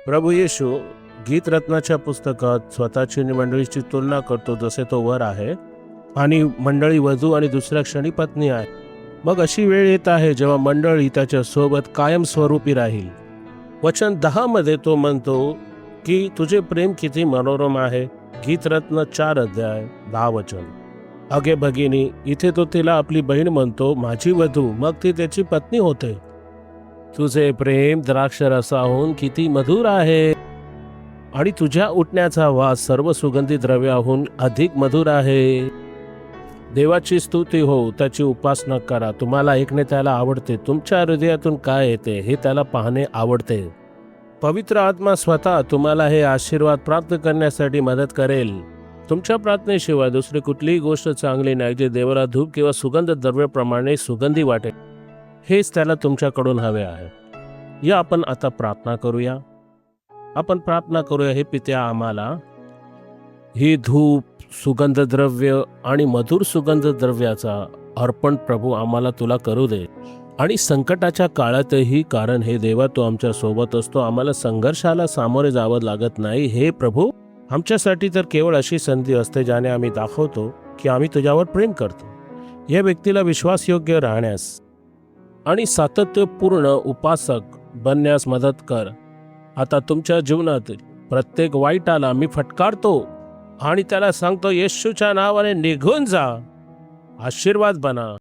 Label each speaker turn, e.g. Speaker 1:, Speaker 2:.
Speaker 1: प्रभू येशू गीतरत्नाच्या पुस्तकात स्वतःची आणि मंडळीची तुलना करतो, जसे तो वर आहे आणि मंडळी वधू आणि दुसऱ्या क्षणी पत्नी आहे. मग अशी वेळ येत आहे जेव्हा मंडळी त्याच्या सोबत कायम स्वरूपी राहील. वचन 10 मध्ये तो म्हणतो की तुझे प्रेम किती मनोरम आहे. गीतरत्न 4 अध्याय 10 वचन. अगे भगिनी, इथे तो तिला आपली बहीण म्हणतो, माझी वधू, मग ती त्याची पत्नी होते. तुझे प्रेम द्राक्षरसाहून किती मधुर आहे आणि तुझ्या उठण्याचा वास सर्व सुगंधी द्रव्याहून अधिक मधुर आहे. देवाची स्तुती हो, त्याची उपासना करा. तुम्हाला ऐकणे त्याला आवडते. तुमच्या हृदयातून काय येते हे त्याला पाहणे आवडते. पवित्र आत्मा स्वतः तुम्हाला हे आशीर्वाद प्राप्त करण्यासाठी मदत करेल. तुमच्या प्रार्थनेशिवाय दुसरी कुठलीही गोष्ट चांगली नाही जे देवाला धूप किंवा सुगंध द्रव्याप्रमाणे सुगंधी वाटेल. हेच त्याला तुमच्याकडून हवे आहे. या आपण आता प्रार्थना करूया. आपण प्रार्थना करूया. हे पित्या, आम्हाला ही धूप, सुगंधद्रव्य आणि मधुर सुगंधद्रव्याचा अर्पण प्रभू आम्हाला तुला करू दे. आणि संकटाच्या काळातही, कारण हे देवा तू आमच्या सोबत असतो, आम्हाला संघर्षाला सामोरे जावं लागत नाही. हे प्रभू, आमच्यासाठी तर केवळ अशी संधी असते ज्याने आम्ही दाखवतो की आम्ही तुझ्यावर प्रेम करतो. या व्यक्तीला विश्वासयोग्य राहण्यास आणि सातत्यपूर्ण उपासक बनण्यास मदत कर. आता तुमच्या जीवनातील प्रत्येक वाईटाला मी फटकारतो आणि त्याला सांगतो, येशूच्या नावाने निघून जा. आशीर्वाद बना.